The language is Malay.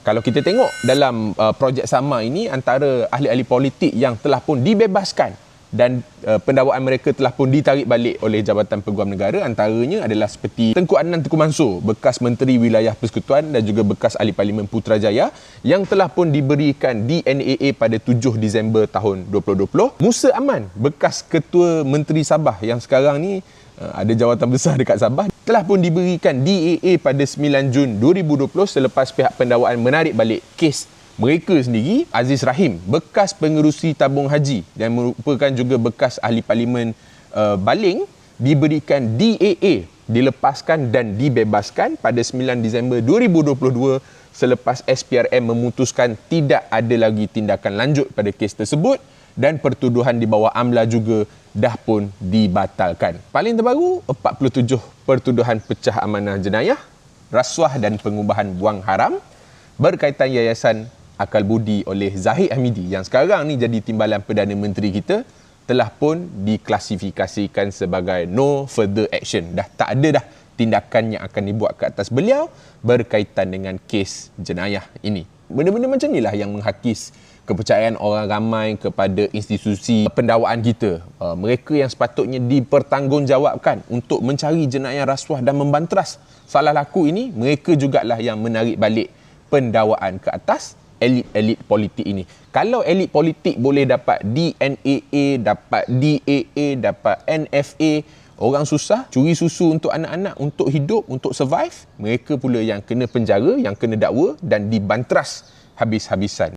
Kalau kita tengok dalam projek sama ini, antara ahli-ahli politik yang telah pun dibebaskan dan pendakwaan mereka telah pun ditarik balik oleh Jabatan Peguam Negara, antaranya adalah seperti Tengku Adnan Tengku Mansur, bekas Menteri Wilayah Persekutuan dan juga bekas Ahli Parlimen Putrajaya yang telah pun diberikan DNAA pada 7 Disember tahun 2020. Musa Aman, bekas Ketua Menteri Sabah yang sekarang ni ada jawatan besar dekat Sabah, telah pun diberikan DAA pada 9 Jun 2020 selepas pihak pendakwaan menarik balik kes mereka sendiri. Aziz Rahim, bekas pengerusi tabung haji dan merupakan juga bekas ahli parlimen Baling, diberikan DAA, dilepaskan dan dibebaskan pada 9 Disember 2022 selepas SPRM memutuskan tidak ada lagi tindakan lanjut pada kes tersebut dan pertuduhan di bawah AMLA juga dah pun dibatalkan. Paling terbaru, 47 pertuduhan pecah amanah jenayah, rasuah dan pengubahan wang haram berkaitan Yayasan Akal Budi oleh Zahid Hamidi yang sekarang ni jadi timbalan Perdana Menteri kita, telah pun diklasifikasikan sebagai no further action. Dah tak ada dah tindakan yang akan dibuat ke atas beliau berkaitan dengan kes jenayah ini. Benda-benda macam inilah yang menghakis kepercayaan orang ramai kepada institusi pendakwaan kita. Mereka yang sepatutnya dipertanggungjawabkan untuk mencari jenayah rasuah dan membanteras salah laku ini, mereka jugalah yang menarik balik pendakwaan ke atas elit-elit politik ini. Kalau elit politik boleh dapat DNAA, dapat DAA, dapat NFA, orang susah curi susu untuk anak-anak, untuk hidup, untuk survive, mereka pula yang kena penjara, yang kena dakwa dan dibanteras habis-habisan.